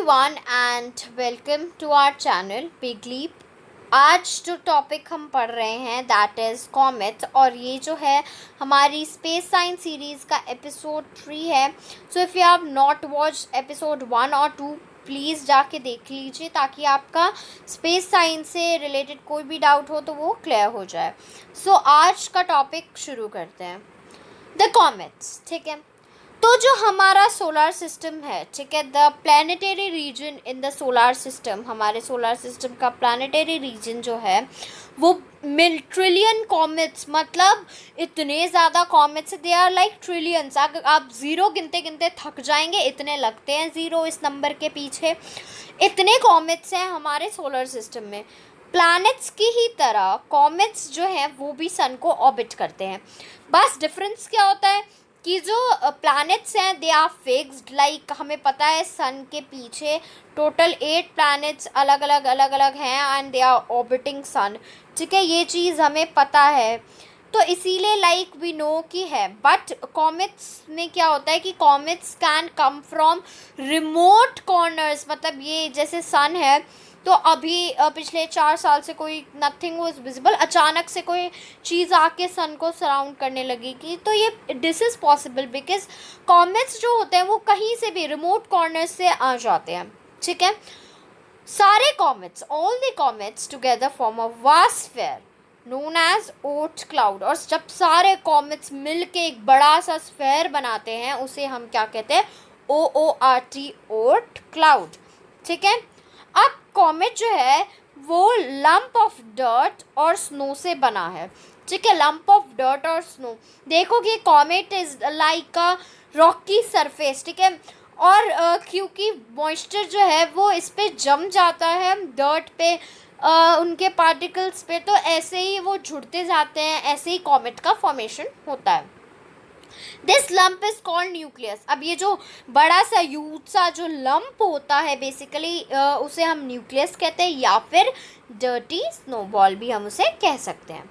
everyone and welcome to our channel Big Leap। आज जो topic हम पढ़ रहे हैं दैट इज़ कॉमेट्स और ये जो है हमारी स्पेस साइंस सीरीज़ का एपिसोड 3 है। So if you have not watch episode 1 और 2 प्लीज़ जाके देख लीजिए ताकि आपका स्पेस साइंस से रिलेटेड कोई भी डाउट हो तो वो क्लियर हो जाए। सो आज का टॉपिक शुरू करते हैं, द कॉमेट्स। ठीक है, तो जो हमारा सोलर सिस्टम है, ठीक है, the planetary region in the solar system, हमारे सोलर सिस्टम का प्लानिटरी रीजन जो है वो ट्रिलियन कॉमेट्स, मतलब इतने ज़्यादा comets, they are like trillions. अगर आप ज़ीरो गिनते गिनते थक जाएंगे, इतने लगते हैं ज़ीरो इस नंबर के पीछे। इतने कॉमेट्स हैं हमारे सोलर सिस्टम में। प्लैनेट्स की ही तरह कॉमेट्स जो हैं वो भी सन को ऑर्बिट करते हैं। बस डिफरेंस क्या होता है कि जो प्लैनेट्स हैं दे आर फिक्स्ड, लाइक हमें पता है सन के पीछे टोटल 8 प्लैनेट्स अलग अलग हैं एंड दे आर ऑर्बिटिंग सन। ठीक है, ये चीज़ हमें पता है, तो इसीलिए लाइक वी नो कि है। बट कॉमेट्स में क्या होता है कि comets can come from remote corners, मतलब ये जैसे सन है तो अभी पिछले 4 साल से कोई नथिंग वाज विजिबल, अचानक से कोई चीज़ आके सन को सराउंड करने लगेगी, तो ये this is possible because comets जो होते हैं वो कहीं से भी रिमोट कॉर्नर से आ जाते हैं। ठीक है, सारे comets, all the comets together form a vast sphere known as Oort cloud. और जब सारे कॉमेट्स मिल के एक बड़ा सा स्फीयर बनाते हैं उसे हम क्या कहते हैं, OORT, ओर्ट क्लाउड। ठीक है, अब कॉमेट जो है वो लंप ऑफ डर्ट और स्नो से बना है। ठीक है, लंप ऑफ डर्ट और स्नो, देखो कि comet is like a Rocky surface. ठीक है, और क्योंकि मॉइस्चर जो है वो इस पे जम जाता है डर्ट पे, उनके पार्टिकल्स पे, तो ऐसे ही वो जुड़ते जाते हैं, ऐसे ही कॉमेट का फॉर्मेशन होता है। This lump is called nucleus. अब ये जो बड़ा सा ह्यूज सा जो लंप होता है बेसिकली उसे हम न्यूक्लियस कहते हैं, या फिर डर्टी स्नोबॉल भी हम उसे कह सकते हैं।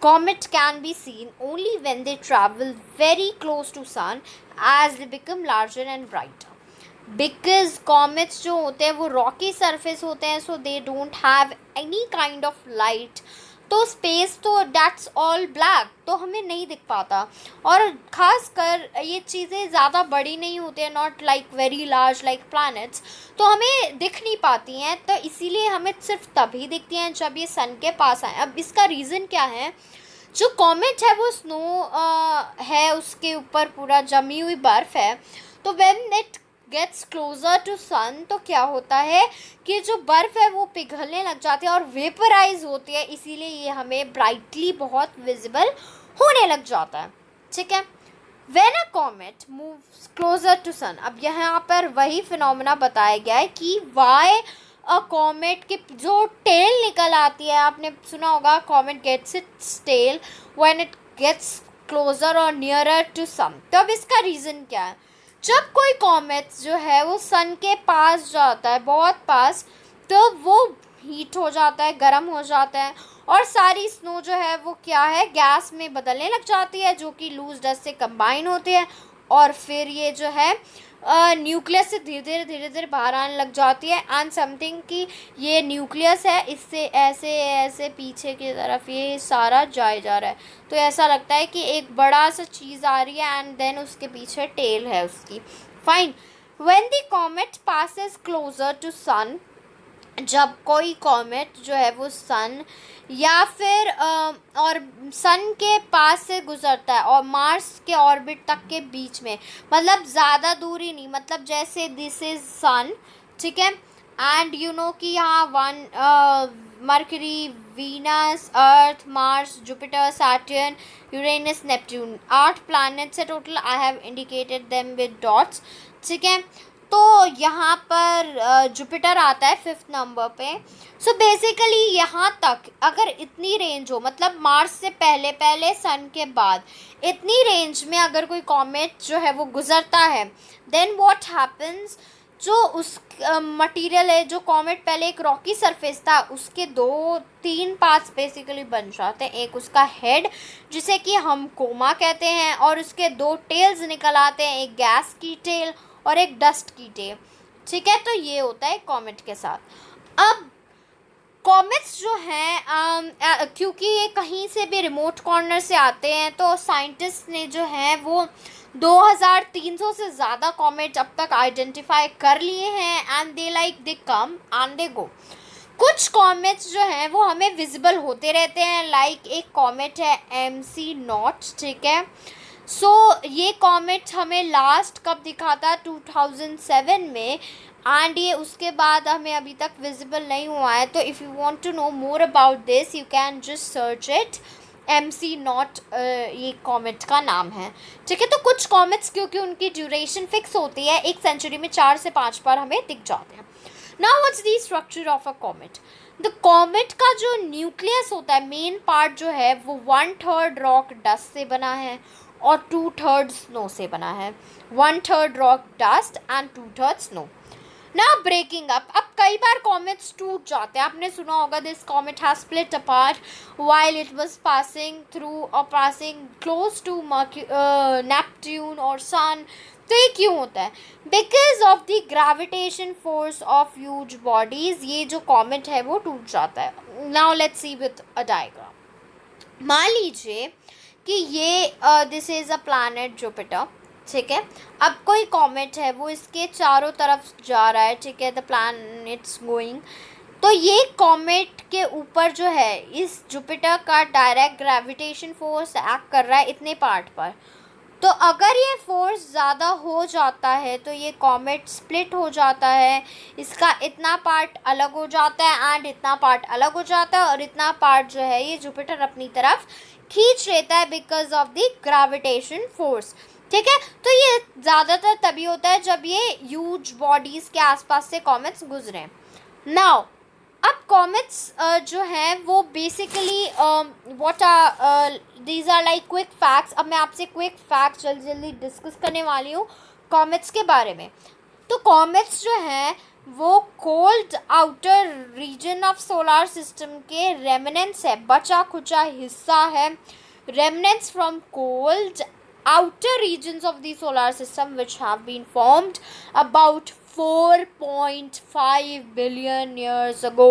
Comet can be seen only when they travel very close to sun as they become larger and brighter. Because comets जो होते हैं वो रॉकी सरफेस होते हैं, so they don't have any kind of light. तो स्पेस तो that's all black, तो हमें नहीं दिख पाता। और ख़ास कर ये चीज़ें ज़्यादा बड़ी नहीं होती हैं, not like very large like planets, तो हमें दिख नहीं पाती हैं। तो इसीलिए हमें सिर्फ तभी दिखती हैं जब ये सन के पास आए। अब इसका रीज़न क्या है, जो कॉमेट है वो स्नो है, उसके ऊपर पूरा जमी हुई बर्फ़ है, तो when it gets closer to sun तो क्या होता है कि जो बर्फ़ है वो पिघलने लग जाती है और वेपराइज होती है, इसीलिए ये हमें ब्राइटली बहुत विजिबल होने लग जाता है। ठीक है, when a comet moves closer to sun, अब यहाँ पर वही फिनोमेना बताया गया है कि वाई अ कॉमेट की जो टेल निकल आती है, आपने सुना होगा comet gets its tail when it gets closer और नियरर टू सन। तो अब इसका रीज़न क्या है, जब कोई कॉमेट जो है वो सन के पास जाता है, बहुत पास, तो वो हीट हो जाता है, गर्म हो जाता है, और सारी स्नो जो है वो क्या है, गैस में बदलने लग जाती है, जो कि लूज डस्ट से कंबाइन होती है, और फिर ये जो है न्यूक्लियस से धीरे धीरे बाहर आने लग जाती है। एंड समथिंग कि ये न्यूक्लियस है, इससे ऐसे ऐसे पीछे की तरफ ये सारा जाए जा रहा है, तो ऐसा लगता है कि एक बड़ा सा चीज़ आ रही है एंड देन उसके पीछे टेल है उसकी। Fine, when the comet passes closer to sun, जब कोई कॉमेट जो है वो सन या फिर और सन के पास से गुजरता है और मार्स के ऑर्बिट तक के बीच में, मतलब ज़्यादा दूरी नहीं, मतलब जैसे दिस इज़ सन, ठीक है, एंड यू नो कि यहाँ Mercury, Venus, Earth, Mars, Jupiter, Saturn, Uranus, Neptune, 8 planets है total. I have indicated them with dots. ठीक है, तो यहाँ पर जुपिटर आता है 5th नंबर पे। सो बेसिकली यहाँ तक अगर इतनी रेंज हो, मतलब मार्स से पहले पहले सन के बाद इतनी रेंज में अगर कोई कॉमेट जो है वो गुजरता है, देन व्हाट हैपन्स, जो उस मटेरियल है, जो कॉमेट पहले एक रॉकी सरफेस था, उसके 2-3 पार्ट्स बेसिकली बन जाते हैं। एक उसका हेड जिसे कि हम कोमा कहते हैं, और उसके 2 टेल्स निकल आते हैं, एक गैस की टेल और एक डस्ट की टेल। ठीक है, तो ये होता है कॉमेट के साथ। अब कॉमेट्स जो हैं क्योंकि ये कहीं से भी रिमोट कॉर्नर से आते हैं, तो साइंटिस्ट ने जो है वो 2300 से ज़्यादा कॉमेट अब तक आइडेंटिफाई कर लिए हैं, and they come and they गो। कुछ कॉमेट्स जो हैं वो हमें विजिबल होते रहते हैं, लाइक एक कॉमेट है MC0, ठीक है। ये कॉमेट हमें लास्ट कब दिखा था, 2007 में, एंड ये उसके बाद हमें अभी तक विजिबल नहीं हुआ है। तो if you want to know more about this you can just search it, MC0 ये कॉमेट का नाम है, ठीक है। तो कुछ कॉमेट्स क्योंकि उनकी ड्यूरेशन फिक्स होती है, 1 सेंचुरी में 4 से 5 बार हमें दिख जाते हैं। Now what's the structure of a comet? The comet का जो न्यूक्लियस होता है, मेन पार्ट जो है वो 1/3 रॉक डस्ट से बना है और 2/3 स्नो से बना है। 1/3 rock dust and 2/3 snow. Now breaking up, अब कई बार कॉमेट्स टूट जाते हैं, आपने सुना होगा this comet has split apart while it was passing through और पासिंग क्लोज टू नेपट्यून और सन। तो ये क्यों होता है? Because of the gravitation force of huge bodies ये जो कॉमेट है वो टूट जाता है। Now let's see with a diagram. मान लीजिए कि ये this is a planet Jupiter, ठीक है। अब कोई कॉमेट है वो इसके चारों तरफ जा रहा है, ठीक है, द प्लैनेट्स गोइंग। तो ये कॉमेट के ऊपर जो है इस जुपिटर का डायरेक्ट ग्रेविटेशन फोर्स एक्ट कर रहा है इतने पार्ट पर। तो अगर ये फोर्स ज़्यादा हो जाता है तो ये कॉमेट स्प्लिट हो जाता है, इसका इतना पार्ट अलग हो जाता है एंड इतना पार्ट अलग हो जाता है, और इतना पार्ट जो है ये जुपिटर अपनी तरफ खींच लेता है because of the gravitation force, ठीक है। तो ये ज़्यादातर तभी होता है जब ये ह्यूज बॉडीज़ के आसपास से कॉमेट्स गुजरें। नाउ अब कॉमेट्स जो हैं वो basically what are these are like quick facts. अब मैं आपसे क्विक फैक्ट्स जल्दी जल्दी डिस्कस करने वाली हूँ कॉमेट्स के बारे में। तो कॉमेट्स जो हैं वो cold outer region of solar system के रेमिनेंट्स है, बचा खुचा हिस्सा है, remnants from cold outer regions of the solar system which have been formed about 4.5 billion years ago.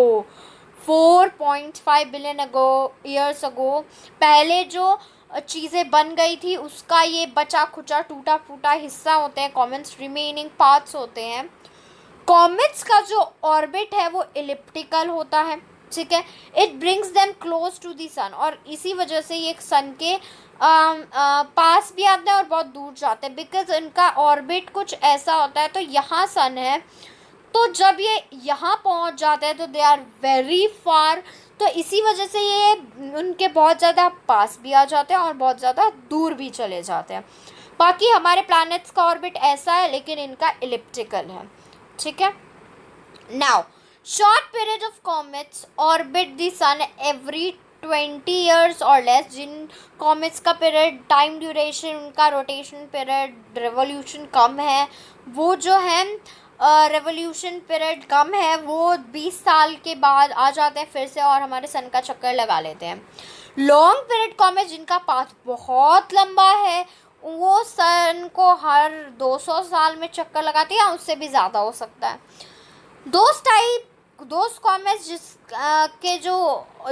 4.5 billion years ago पहले जो चीज़ें बन गई थी उसका ये बचा खुचा टूटा फूटा हिस्सा होते हैं कॉमेट्स, रिमेनिंग पार्ट्स होते हैं। कॉमेट्स का जो ऑर्बिट है वो इलिप्टिकल होता है, ठीक है। It brings them close to the sun, और इसी वजह से ये सन के पास भी आते हैं और बहुत दूर जाते हैं, बिकॉज इनका ऑर्बिट कुछ ऐसा होता है। तो यहाँ सन है, तो जब ये यहाँ पहुँच जाते हैं तो दे आर वेरी फार, तो इसी वजह से ये उनके बहुत ज़्यादा पास भी आ जाते हैं और बहुत ज़्यादा दूर भी चले जाते हैं। बाकी हमारे प्लैनेट्स का ऑर्बिट ऐसा है लेकिन इनका इलिप्टिकल है, ठीक है। Now short period of comets orbit the sun every 20 years और लेस। जिन कॉमेट्स का पीरियड, टाइम ड्यूरेशन, उनका रोटेशन पीरियड, रेवोल्यूशन कम है, वो जो है रेवोल्यूशन पीरियड कम है, वो 20 साल के बाद आ जाते हैं फिर से और हमारे सन का चक्कर लगा लेते हैं। लॉन्ग पीरियड कॉमेट जिनका पाथ बहुत लंबा है वो सन को हर 200 साल में चक्कर लगाती है या उससे भी ज़्यादा हो सकता है। those comets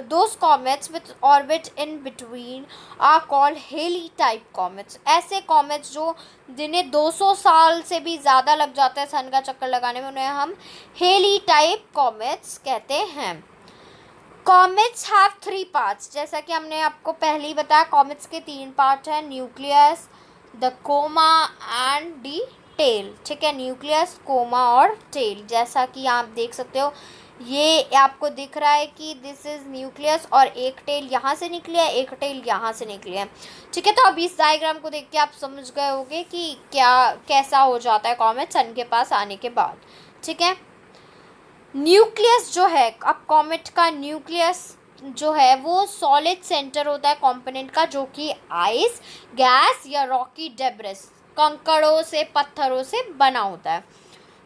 those comets with orbit in between are called Halley type comets। ऐसे comets जो जिन्हें 200 साल से भी ज़्यादा लग जाता है सन का चक्कर लगाने में, उन्हें हम Halley type comets कहते हैं। कॉमेट्स हैव 3 पार्ट्स, जैसा कि हमने आपको पहले ही बताया कॉमेट्स के 3 पार्ट हैं, nucleus, the coma and the tail, ठीक है। न्यूक्लियस, कोमा और टेल, जैसा कि आप देख सकते हो ये आपको दिख रहा है कि दिस इज़ न्यूक्लियस और एक टेल यहाँ से निकली है, एक टेल यहाँ से निकली है, ठीक है। तो अब इस डायग्राम को देख के आप समझ गए होंगे कि कैसा हो जाता है कॉमेट सन के पास आने के बाद, ठीक है। न्यूक्लियस जो है, अब कॉमेट का न्यूक्लियस जो है वो सॉलिड सेंटर होता है कंपोनेंट का, जो कि आइस, गैस या रॉकी डेब्रिस, कंकड़ों से, पत्थरों से बना होता है।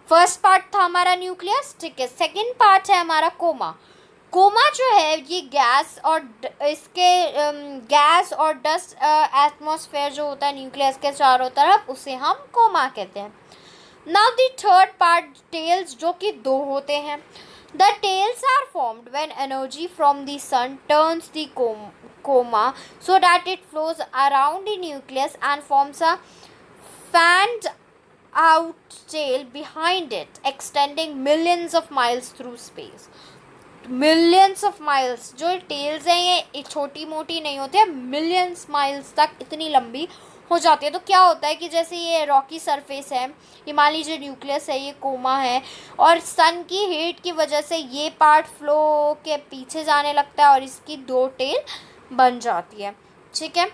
फर्स्ट पार्ट था हमारा न्यूक्लियस, ठीक है। सेकंड पार्ट है हमारा कोमा। कोमा जो है ये गैस और डस्ट एटमॉस्फेयर जो होता है न्यूक्लियस के चारों तरफ, उसे हम कोमा कहते हैं। Now the third part, tails, जो कि दो होते हैं. The tails are formed when energy from the sun turns the coma so that it flows around the nucleus and forms a fanned out tail behind it, extending millions of miles through space. Millions of miles. जो tales हैं ये छोटी मोटी नहीं होती है, millions miles तक इतनी लंबी हो जाती है. तो क्या होता है कि जैसे ये रॉकी सरफेस है, ये मान लीजिए न्यूक्लियस है, ये कोमा है, और सन की हीट की वजह से ये पार्ट फ्लो के पीछे जाने लगता है और इसकी दो टेल बन जाती है. ठीक है.